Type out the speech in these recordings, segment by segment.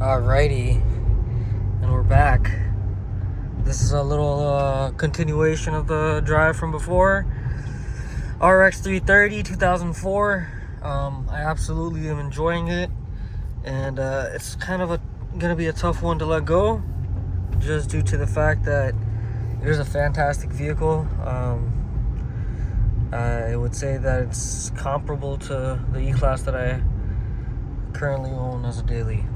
Alrighty, and we're back. This is a little continuation of the drive from before. Rx330 2004. I absolutely am enjoying it, and it's kind of gonna be a tough one to let go, just due to the fact that it is a fantastic vehicle. I would say that it's comparable to the E-Class that I currently own as a daily.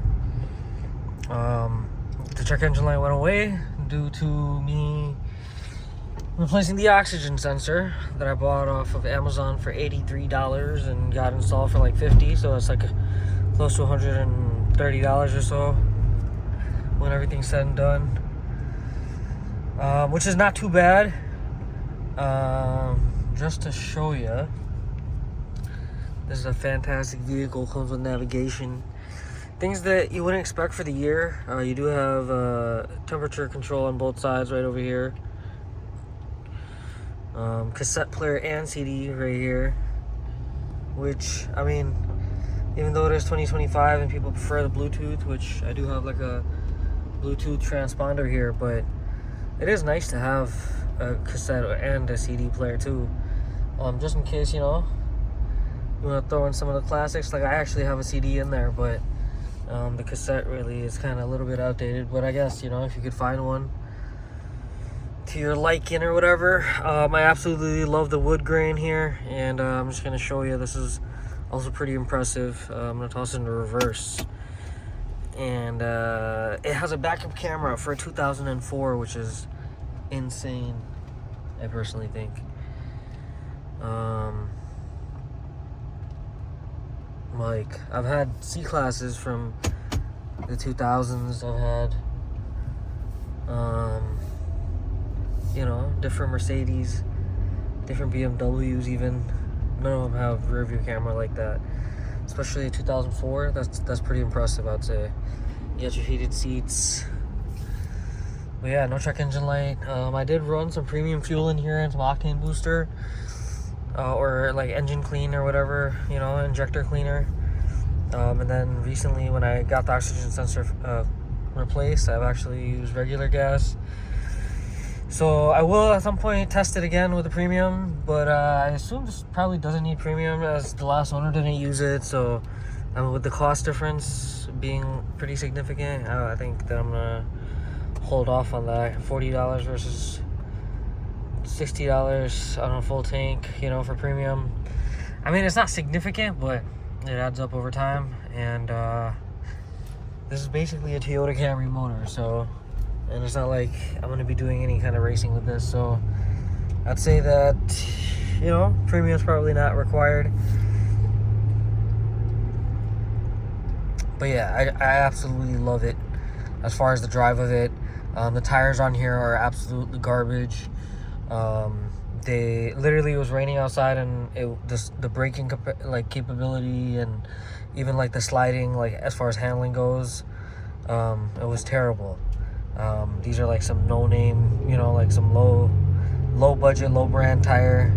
The check engine light went away due to me replacing the oxygen sensor that I bought off of Amazon for $83 and got installed for like $50, so it's like close to $130 or so when everything's said and done, which is not too bad. Just to show you, this is a fantastic vehicle. Comes with navigation, things that you wouldn't expect for the year. You do have temperature control on both sides right over here. Cassette player and CD right here. Which, I mean, even though it is 2025 and people prefer the Bluetooth, which I do have like a Bluetooth transponder here, but it is nice to have a cassette and a CD player too. Just in case, you know, you want to throw in some of the classics. Like, I actually have a CD in there, but the cassette really is kind of a little bit outdated. But I guess, you know, if you could find one to your liking or whatever. I absolutely love the wood grain here, and I'm just going to show you. This is also pretty impressive. I'm going to toss it into reverse. And it has a backup camera for 2004, which is insane, I personally think. Like, I've had C-Classes from the 2000s. I've had, you know, different Mercedes, different BMWs even. None of them have rear view camera like that. Especially 2004, that's pretty impressive, I'd say. You got your heated seats. But yeah, no check engine light. I did run some premium fuel in here and some octane booster. Or like engine clean or whatever, you know, injector cleaner. And then recently when I got the oxygen sensor replaced, I've actually used regular gas. So I will at some point test it again with the premium, but I assume this probably doesn't need premium as the last owner didn't use it. So with the cost difference being pretty significant, I think that I'm gonna hold off on that. $40 versus $60 on a full tank, you know, for premium. I mean, it's not significant, but it adds up over time. And this is basically a Toyota Camry motor, so, and it's not like I'm going to be doing any kind of racing with this, so I'd say that, you know, premium's probably not required. But yeah, I absolutely love it as far as the drive of it. The tires on here are absolutely garbage. They literally, it was raining outside, and the braking capability and even like the sliding, like as far as handling goes, it was terrible. These are like some no name, you know, like some low budget, low brand tire.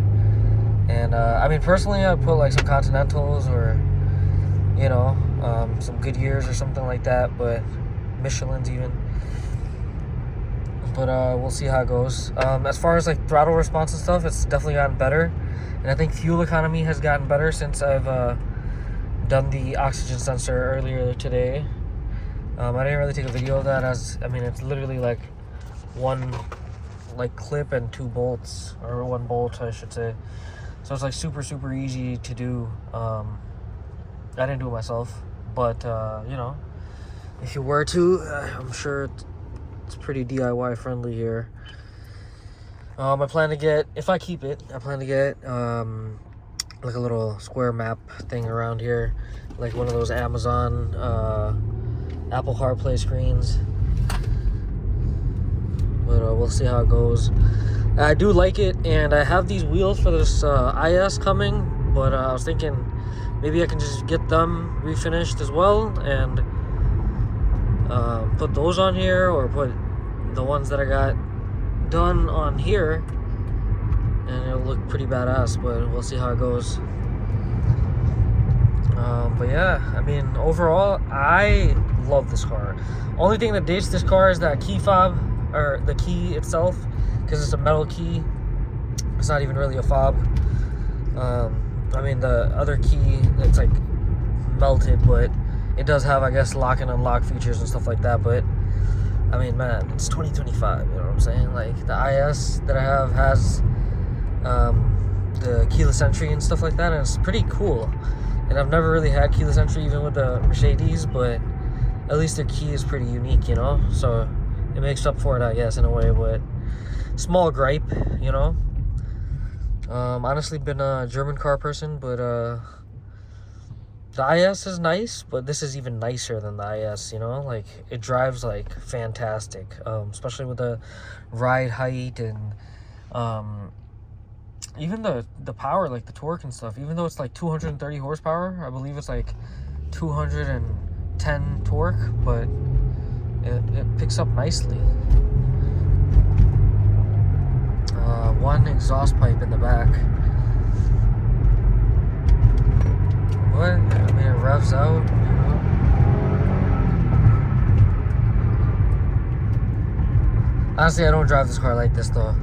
And I mean, personally, I'd put like some Continentals or, you know, some Goodyears or something like that, but Michelin's even. But we'll see how it goes. As far as like throttle response and stuff, it's definitely gotten better, and I think fuel economy has gotten better since I've done the oxygen sensor earlier today. I didn't really take a video of that, as I mean, it's literally like one like clip and two bolts, or one bolt I should say, so it's like super easy to do. I didn't do it myself, but you know, if you were to, I'm sure it's pretty DIY friendly here. I plan to get, if I keep it, I plan to get like a little square map thing around here, like one of those Amazon Apple CarPlay screens. But we'll see how it goes. I do like it, and I have these wheels for this IS coming, but I was thinking maybe I can just get them refinished as well, and put those on here, or put the ones that I got done on here, and it'll look pretty badass. But we'll see how it goes. But yeah, I mean, overall, I love this car. Only thing that dates this car is that key fob, or the key itself, because it's a metal key. It's not even really a fob. I mean, the other key, it's like melted, but it does have, I guess, lock and unlock features and stuff like that. But I mean, man, it's 2025. You know what I'm saying? Like, the IS that I have has the keyless entry and stuff like that, and it's pretty cool. And I've never really had keyless entry even with the Mercedes, but at least their key is pretty unique, you know? So it makes up for it, I guess, in a way. But small gripe, you know? Honestly, been a German car person, but the IS is nice, but this is even nicer than the IS, you know? Like, it drives, like, fantastic, especially with the ride height and even the power, like the torque and stuff. Even though it's like 230 horsepower, I believe it's like 210 torque, but it picks up nicely. One exhaust pipe in the back. What? I mean, it revs out, you know? Honestly, I don't drive this car like this, though.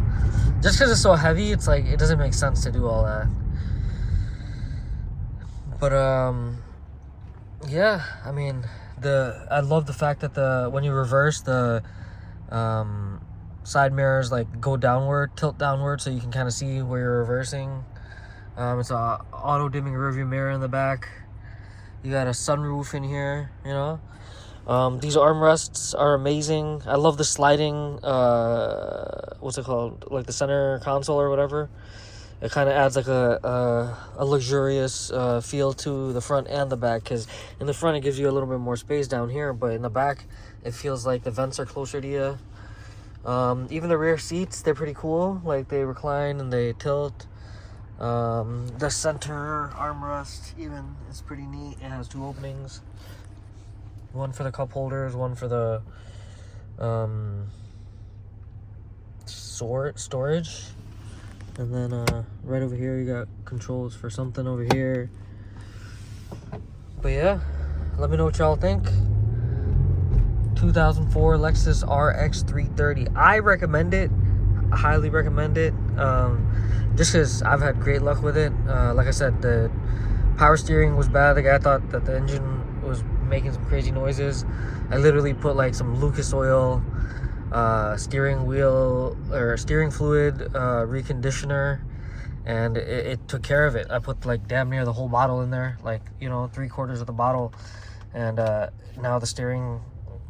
Just because it's so heavy, it's like, it doesn't make sense to do all that. But, yeah, I mean, I love the fact that when you reverse, the side mirrors, like, go downward, tilt downward, so you can kind of see where you're reversing. It's a auto-dimming rearview mirror in the back. You got a sunroof in here, you know? These armrests are amazing. I love the sliding, what's it called? Like the center console or whatever. It kind of adds like a luxurious feel to the front and the back, because in the front it gives you a little bit more space down here, but in the back it feels like the vents are closer to you. Even the rear seats, they're pretty cool. Like, they recline and they tilt. The center armrest even is pretty neat. It has two openings. One for the cup holders, one for the storage. And then right over here you got controls for something over here. But yeah, let me know what y'all think. 2004 Lexus RX330. I recommend it. I highly recommend it. Just because I've had great luck with it. Like I said, the power steering was bad. The guy thought that the engine was making some crazy noises. I literally put like some Lucas oil, steering wheel or steering fluid, reconditioner, and it took care of it. I put like damn near the whole bottle in there, like, you know, 3/4 of the bottle, and now the steering,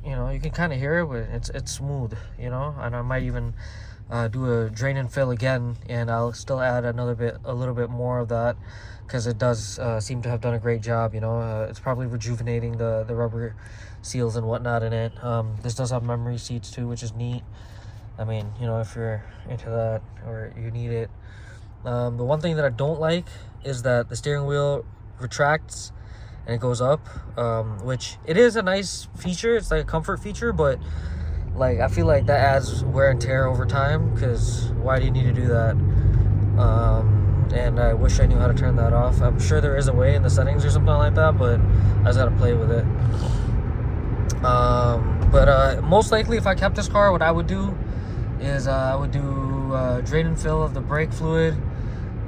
you know, you can kind of hear it, but it's smooth, you know. And I might even do a drain and fill again, and I'll still add a little bit more of that, because it does seem to have done a great job, you know. It's probably rejuvenating the rubber seals and whatnot in it. This does have memory seats too, which is neat. I mean, you know, if you're into that or you need it. The one thing that I don't like is that the steering wheel retracts and it goes up, which it is a nice feature. It's like a comfort feature, but like, I feel like that adds wear and tear over time, because why do you need to do that? And I wish I knew how to turn that off. I'm sure there is a way in the settings or something like that, but I just gotta play with it. But most likely, if I kept this car, what I would do is I would do drain and fill of the brake fluid,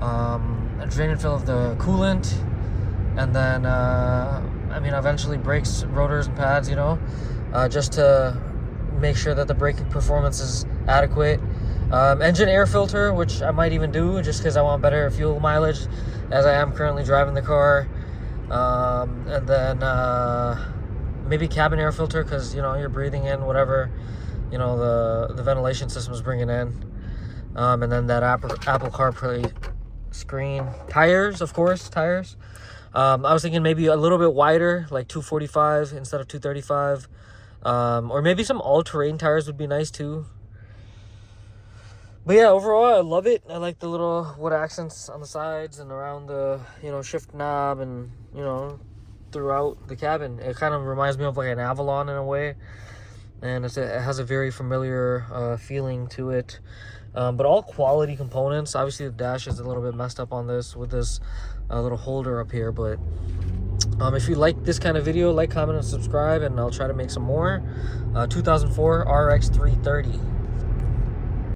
a drain and fill of the coolant, and then I mean, eventually brakes, rotors, and pads, you know, just to make sure that the braking performance is adequate. Engine air filter, which I might even do just because I want better fuel mileage, as I am currently driving the car. And then maybe cabin air filter, because, you know, you're breathing in whatever, you know, the ventilation system is bringing in. And then that Apple CarPlay screen. Tires, of course, tires. I was thinking maybe a little bit wider, like 245 instead of 235. Or maybe some all-terrain tires would be nice too. But yeah, overall, I love it. I like the little wood accents on the sides and around the, you know, shift knob, and, you know, throughout the cabin. It kind of reminds me of like an Avalon in a way, and it has a very familiar feeling to it. But all quality components. Obviously, the dash is a little bit messed up on this with this little holder up here, but If you like this kind of video, like, comment, and subscribe, and I'll try to make some more. 2004 RX330.